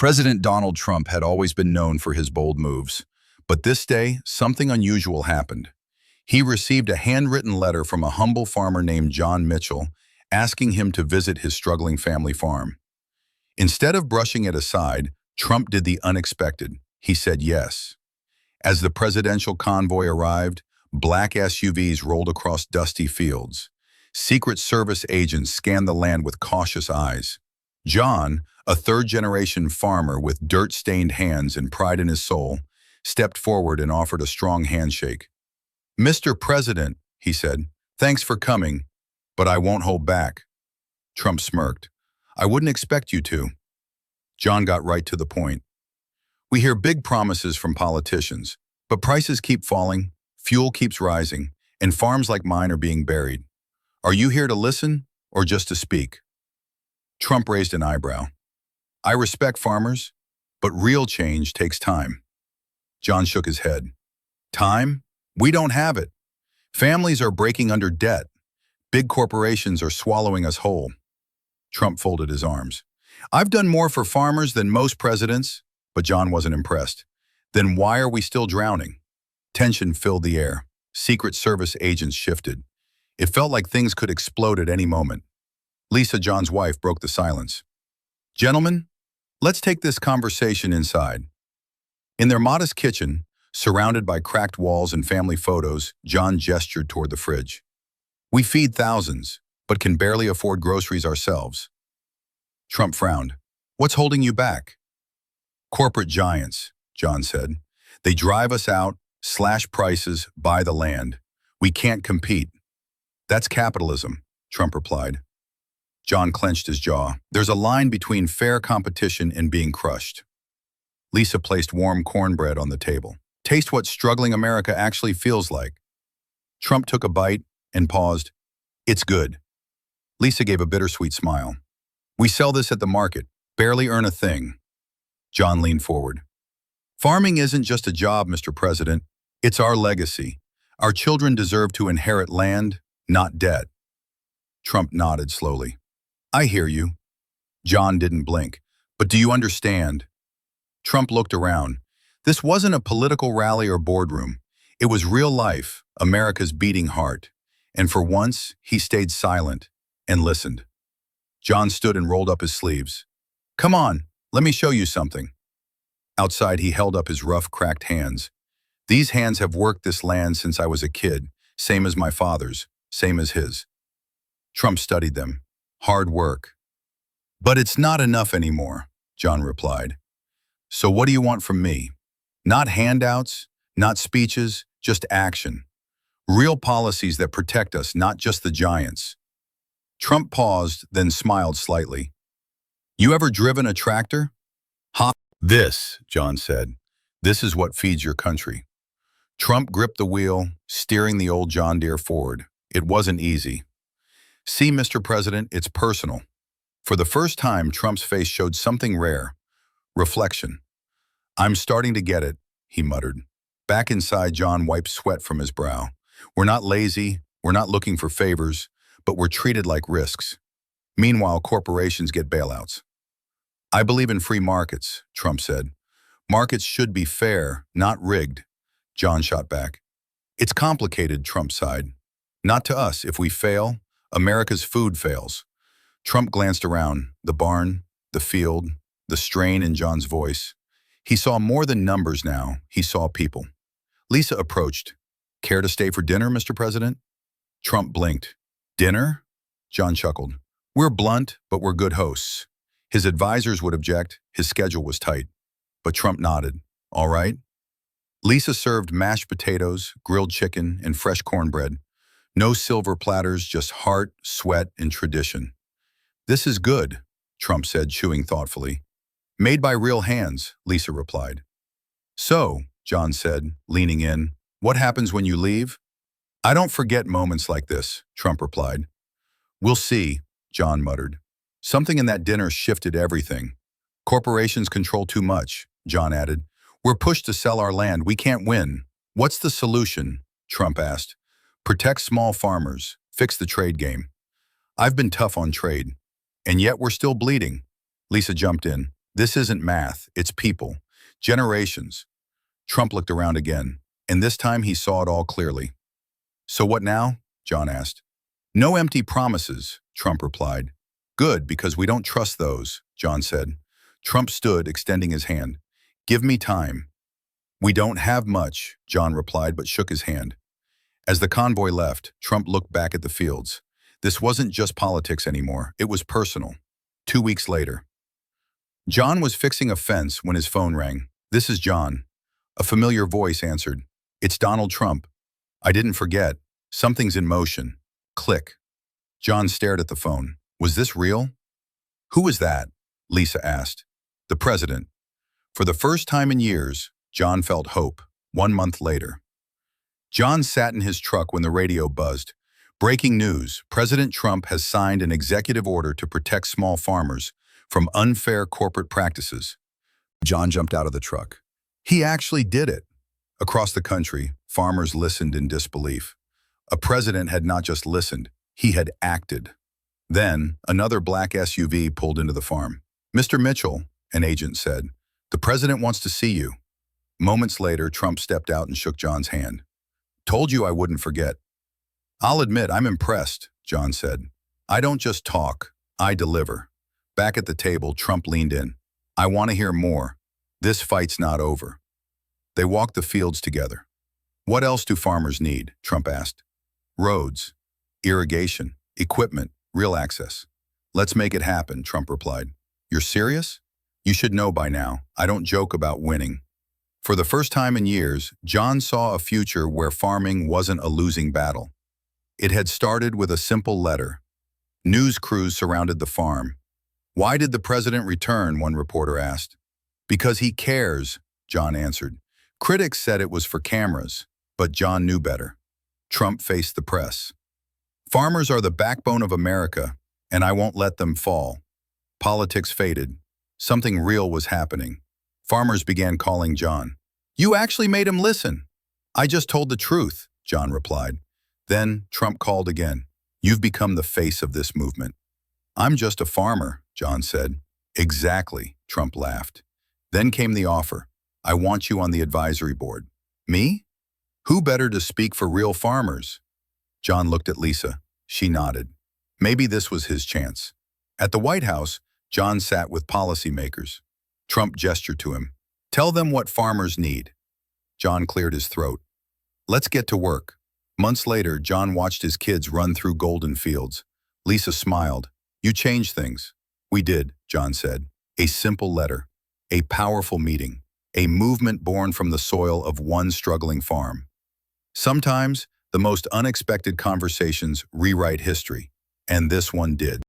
President Donald Trump had always been known for his bold moves, but this day, something unusual happened. He received a handwritten letter from a humble farmer named John Mitchell, asking him to visit his struggling family farm. Instead of brushing it aside, Trump did the unexpected. He said yes. As the presidential convoy arrived, black SUVs rolled across dusty fields. Secret Service agents scanned the land with cautious eyes. John, a third-generation farmer with dirt-stained hands and pride in his soul, stepped forward and offered a strong handshake. "Mr. President," he said, "thanks for coming, but I won't hold back." Trump smirked. "I wouldn't expect you to." John got right to the point. "We hear big promises from politicians, but prices keep falling, fuel keeps rising, and farms like mine are being buried. Are you here to listen or just to speak?" Trump raised an eyebrow. "I respect farmers, but real change takes time." John shook his head. "Time? We don't have it. Families are breaking under debt. Big corporations are swallowing us whole." Trump folded his arms. "I've done more for farmers than most presidents," but John wasn't impressed. "Then why are we still drowning?" Tension filled the air. Secret Service agents shifted. It felt like things could explode at any moment. Lisa, John's wife, broke the silence. "Gentlemen, let's take this conversation inside." In their modest kitchen, surrounded by cracked walls and family photos, John gestured toward the fridge. "We feed thousands, but can barely afford groceries ourselves." Trump frowned. "What's holding you back?" "Corporate giants," John said. "They drive us out, slash prices, buy the land. We can't compete." "That's capitalism," Trump replied. John clenched his jaw. "There's a line between fair competition and being crushed." Lisa placed warm cornbread on the table. "Taste what struggling America actually feels like." Trump took a bite and paused. "It's good." Lisa gave a bittersweet smile. "We sell this at the market, barely earn a thing." John leaned forward. "Farming isn't just a job, Mr. President. It's our legacy. Our children deserve to inherit land, not debt." Trump nodded slowly. "I hear you." John didn't blink. "But do you understand?" Trump looked around. This wasn't a political rally or boardroom. It was real life, America's beating heart. And for once, he stayed silent and listened. John stood and rolled up his sleeves. "Come on, let me show you something." Outside, he held up his rough, cracked hands. "These hands have worked this land since I was a kid, same as my father's, same as his." Trump studied them. "Hard work." "But it's not enough anymore," John replied. "So what do you want from me? Not handouts, not speeches, just action. Real policies that protect us, not just the giants." Trump paused, then smiled slightly. "You ever driven a tractor?" "Ha!" "This," John said, "this is what feeds your country." Trump gripped the wheel, steering the old John Deere forward. It wasn't easy. "See, Mr. President, it's personal." For the first time, Trump's face showed something rare. Reflection. "I'm starting to get it," he muttered. Back inside, John wiped sweat from his brow. "We're not lazy, we're not looking for favors, but we're treated like risks. Meanwhile, corporations get bailouts." "I believe in free markets," Trump said. "Markets should be fair, not rigged." John shot back. "It's complicated," Trump sighed. "Not to us. If we fail, America's food fails." Trump glanced around, the barn, the field, the strain in John's voice. He saw more than numbers now, he saw people. Lisa approached. "Care to stay for dinner, Mr. President?" Trump blinked. "Dinner?" John chuckled. "We're blunt, but we're good hosts." His advisors would object, his schedule was tight. But Trump nodded. "All right." Lisa served mashed potatoes, grilled chicken, and fresh cornbread. No silver platters, just heart, sweat, and tradition. "This is good," Trump said, chewing thoughtfully. "Made by real hands," Lisa replied. "So," John said, leaning in, "what happens when you leave?" "I don't forget moments like this," Trump replied. "We'll see," John muttered. Something in that dinner shifted everything. "Corporations control too much," John added. "We're pushed to sell our land. We can't win." "What's the solution?" Trump asked. "Protect small farmers, fix the trade game." "I've been tough on trade." "And yet we're still bleeding." Lisa jumped in. This isn't math, it's people. Generations. Trump looked around again, and this time he saw it all clearly. So what now? John asked. No empty promises, Trump replied. Good, because we don't trust those, John said. Trump stood, extending his hand. Give me time. We don't have much, John replied, but shook his hand. As the convoy left, Trump looked back at the fields. This wasn't just politics anymore, it was personal. 2 weeks later. John was fixing a fence when his phone rang. This is John. A familiar voice answered. It's Donald Trump. I didn't forget. Something's in motion. Click. John stared at the phone. Was this real? Who was that? Lisa asked. The president. For the first time in years, John felt hope. 1 month later. John sat in his truck when the radio buzzed. Breaking news, President Trump has signed an executive order to protect small farmers from unfair corporate practices. John jumped out of the truck. He actually did it. Across the country, farmers listened in disbelief. A president had not just listened, he had acted. Then, another black SUV pulled into the farm. Mr. Mitchell, an agent said, the president wants to see you. Moments later, Trump stepped out and shook John's hand. Told you I wouldn't forget. I'll admit, I'm impressed, John said. I don't just talk, I deliver. Back at the table, Trump leaned in. I want to hear more. This fight's not over. They walked the fields together. What else do farmers need? Trump asked. Roads, irrigation, equipment, real access. Let's make it happen, Trump replied. You're serious? You should know by now, I don't joke about winning. For the first time in years, John saw a future where farming wasn't a losing battle. It had started with a simple letter. News crews surrounded the farm. Why did the president return? One reporter asked. Because he cares, John answered. Critics said it was for cameras, but John knew better. Trump faced the press. Farmers are the backbone of America, and I won't let them fall. Politics faded. Something real was happening. Farmers began calling John. You actually made him listen. I just told the truth, John replied. Then Trump called again. You've become the face of this movement. I'm just a farmer, John said. Exactly, Trump laughed. Then came the offer. I want you on the advisory board. Me? Who better to speak for real farmers? John looked at Lisa. She nodded. Maybe this was his chance. At the White House, John sat with policymakers. Trump gestured to him. Tell them what farmers need. John cleared his throat. Let's get to work. Months later, John watched his kids run through golden fields. Lisa smiled. You changed things. We did, John said. A simple letter. A powerful meeting. A movement born from the soil of one struggling farm. Sometimes, the most unexpected conversations rewrite history, and this one did.